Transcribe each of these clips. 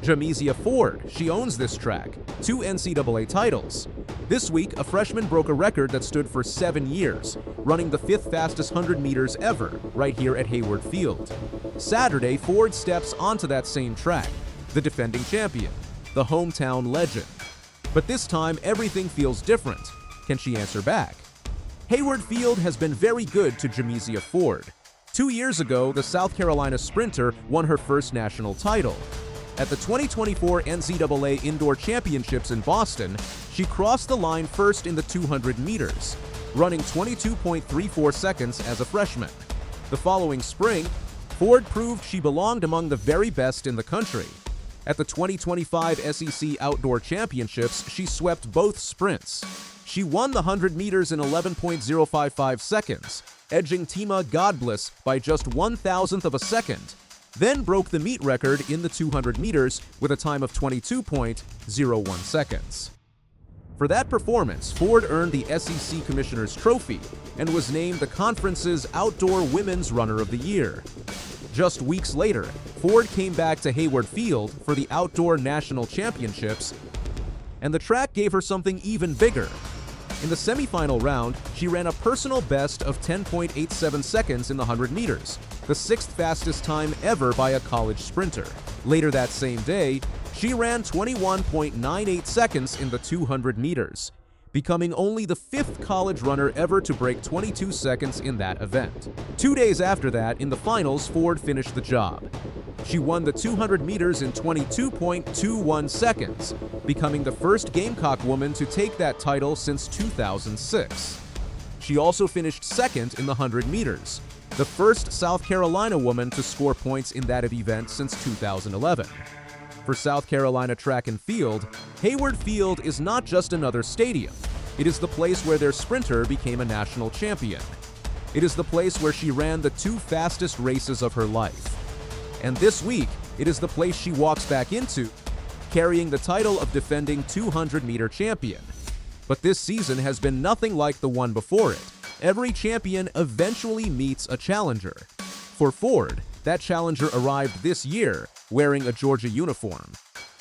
JaMeesia Ford, she owns this track, 2 NCAA titles. This week, a freshman broke a record that stood for 7 years, running the 5th fastest 100 meters ever, right here at Hayward Field. Saturday, Ford steps onto that same track, the defending champion, the hometown legend. But this time, everything feels different. Can she answer back? Hayward Field has been very good to JaMeesia Ford. 2 years ago, the South Carolina sprinter won her first national title. At the 2024 NCAA Indoor Championships in Boston, she crossed the line first in the 200 meters, running 22.34 seconds as a freshman. The following spring, Ford proved she belonged among the very best in the country. At the 2025 SEC Outdoor Championships, she swept both sprints. She won the 100 meters in 11.055 seconds, edging Tima Godbliss by just 1,000th of a second, then broke the meet record in the 200 meters with a time of 22.01 seconds. For that performance, Ford earned the SEC Commissioner's Trophy and was named the conference's Outdoor Women's Runner of the Year. Just weeks later, Ford came back to Hayward Field for the Outdoor National Championships, and the track gave her something even bigger. In the semifinal round, she ran a personal best of 10.87 seconds in the 100 meters, the 6th fastest time ever by a college sprinter. Later that same day, she ran 21.98 seconds in the 200 meters, becoming only the 5th college runner ever to break 22 seconds in that event. 2 days after that, in the finals, Ford finished the job. She won the 200 meters in 22.21 seconds, becoming the first Gamecock woman to take that title since 2006. She also finished second in the 100 meters, the first South Carolina woman to score points in that event since 2011. For South Carolina track and field, Hayward Field is not just another stadium. It is the place where their sprinter became a national champion. It is the place where she ran the 2 fastest races of her life. And this week, it is the place she walks back into, carrying the title of defending 200-meter champion. But this season has been nothing like the one before it. Every champion eventually meets a challenger. For Ford, that challenger arrived this year wearing a Georgia uniform.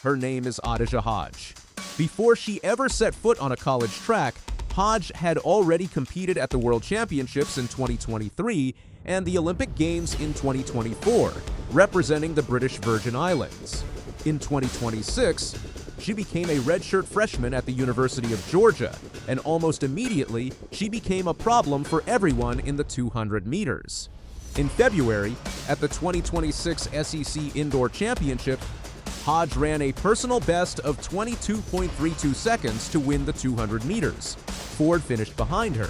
Her name is Adaejah Hodge. Before she ever set foot on a college track, Hodge had already competed at the World Championships in 2023 and the Olympic Games in 2024, representing the British Virgin Islands. In 2026, she became a redshirt freshman at the University of Georgia, and almost immediately, she became a problem for everyone in the 200 meters. In February, at the 2026 SEC Indoor Championship, Hodge ran a personal best of 22.32 seconds to win the 200 meters. Ford finished behind her.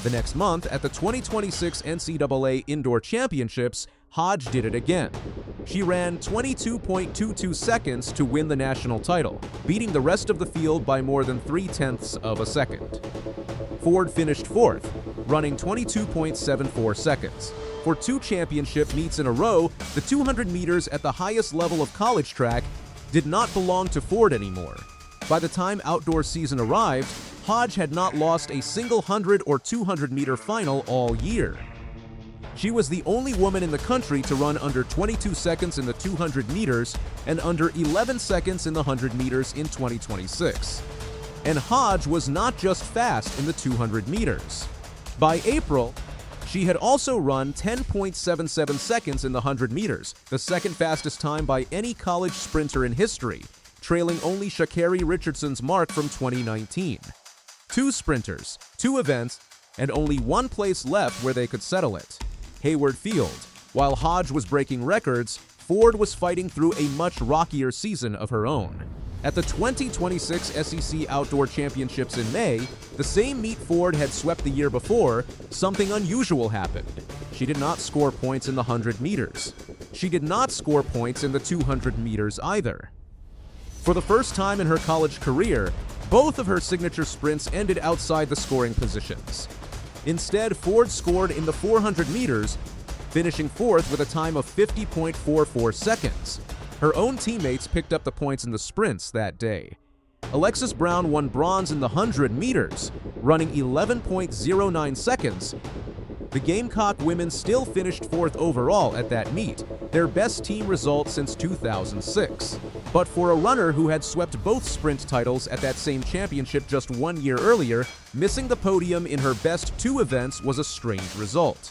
The next month, at the 2026 NCAA Indoor Championships, Hodge did it again. She ran 22.22 seconds to win the national title, beating the rest of the field by more than 0.3 of a second. Ford finished 4th, running 22.74 seconds. For 2 championship meets in a row, the 200 meters at the highest level of college track did not belong to Ford anymore. By the time outdoor season arrived, Hodge had not lost a single 100 or 200 meter final all year. She was the only woman in the country to run under 22 seconds in the 200 meters and under 11 seconds in the 100 meters in 2026. And Hodge was not just fast in the 200 meters. By April, she had also run 10.77 seconds in the 100 meters, the 2nd fastest time by any college sprinter in history, trailing only Sha'Carri Richardson's mark from 2019. 2 sprinters, 2 events, and only 1 place left where they could settle it. Hayward Field. While Hodge was breaking records, Ford was fighting through a much rockier season of her own. At the 2026 SEC Outdoor Championships in May, the same meet Ford had swept the year before, something unusual happened. She did not score points in the 100 meters. She did not score points in the 200 meters either. For the first time in her college career, both of her signature sprints ended outside the scoring positions. Instead, Ford scored in the 400 meters, finishing 4th with a time of 50.44 seconds. Her own teammates picked up the points in the sprints that day. Alexis Brown won bronze in the 100 meters, running 11.09 seconds, The Gamecock women still finished 4th overall at that meet, their best team result since 2006. But for a runner who had swept both sprint titles at that same championship just 1 year earlier, missing the podium in her best 2 events was a strange result.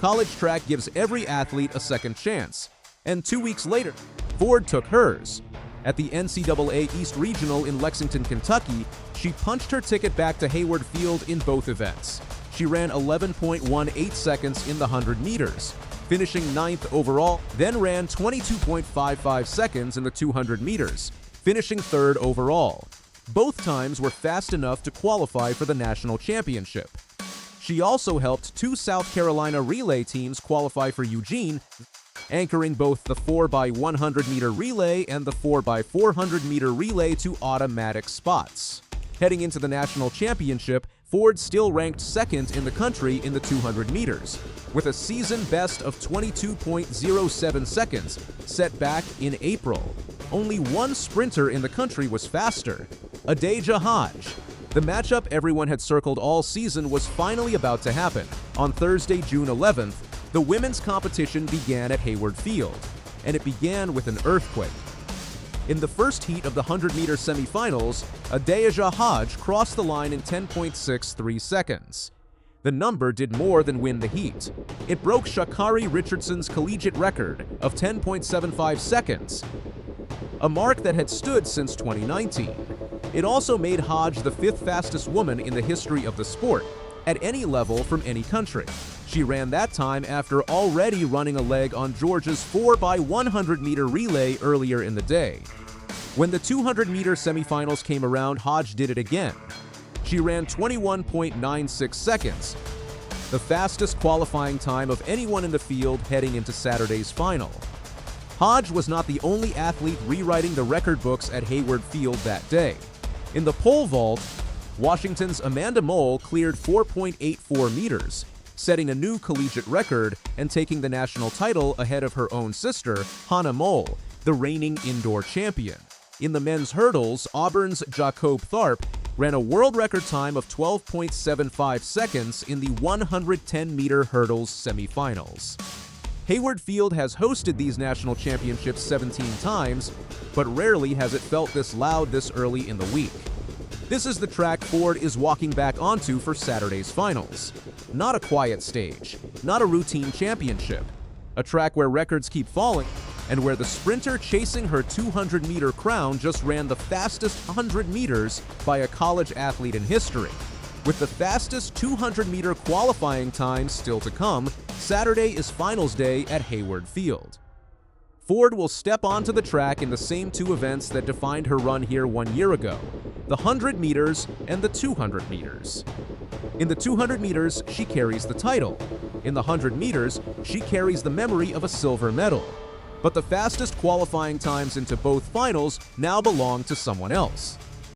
College track gives every athlete a second chance, and 2 weeks later, Ford took hers. At the NCAA East Regional in Lexington, Kentucky, she punched her ticket back to Hayward Field in both events. She ran 11.18 seconds in the 100 meters, finishing 9th overall, then ran 22.55 seconds in the 200 meters, finishing 3rd overall. Both times were fast enough to qualify for the national championship. She also helped 2 South Carolina relay teams qualify for Eugene, anchoring both the 4x100-meter relay and the 4x400-meter relay to automatic spots. Heading into the national championship, Ford still ranked 2nd in the country in the 200 meters, with a season best of 22.07 seconds set back in April. Only one sprinter in the country was faster, Adaejah Hodge. The matchup everyone had circled all season was finally about to happen. On Thursday, June 11th, the women's competition began at Hayward Field, and it began with an earthquake. In the first heat of the 100-meter semifinals, Adaejah Hodge crossed the line in 10.63 seconds. The number did more than win the heat. It broke Sha'Carri Richardson's collegiate record of 10.75 seconds, a mark that had stood since 2019. It also made Hodge the 5th fastest woman in the history of the sport, at any level from any country. She ran that time after already running a leg on Georgia's 4x100-meter relay earlier in the day. When the 200-meter semifinals came around, Hodge did it again. She ran 21.96 seconds, the fastest qualifying time of anyone in the field heading into Saturday's final. Hodge was not the only athlete rewriting the record books at Hayward Field that day. In the pole vault, Washington's Amanda Mole cleared 4.84 meters, setting a new collegiate record and taking the national title ahead of her own sister, Hannah Mole, the reigning indoor champion. In the men's hurdles, Auburn's Jacob Tharp ran a world record time of 12.75 seconds in the 110-meter hurdles semifinals. Hayward Field has hosted these national championships 17 times, but rarely has it felt this loud this early in the week. This is the track Ford is walking back onto for Saturday's finals. Not a quiet stage, not a routine championship. A track where records keep falling, and where the sprinter chasing her 200-meter crown just ran the fastest 100 meters by a college athlete in history. With the fastest 200-meter qualifying time still to come, Saturday is finals day at Hayward Field. Ford will step onto the track in the same 2 events that defined her run here 1 year ago, the 100 meters and the 200 meters. In the 200 meters, she carries the title. In the 100 meters, she carries the memory of a silver medal. But the fastest qualifying times into both finals now belong to someone else.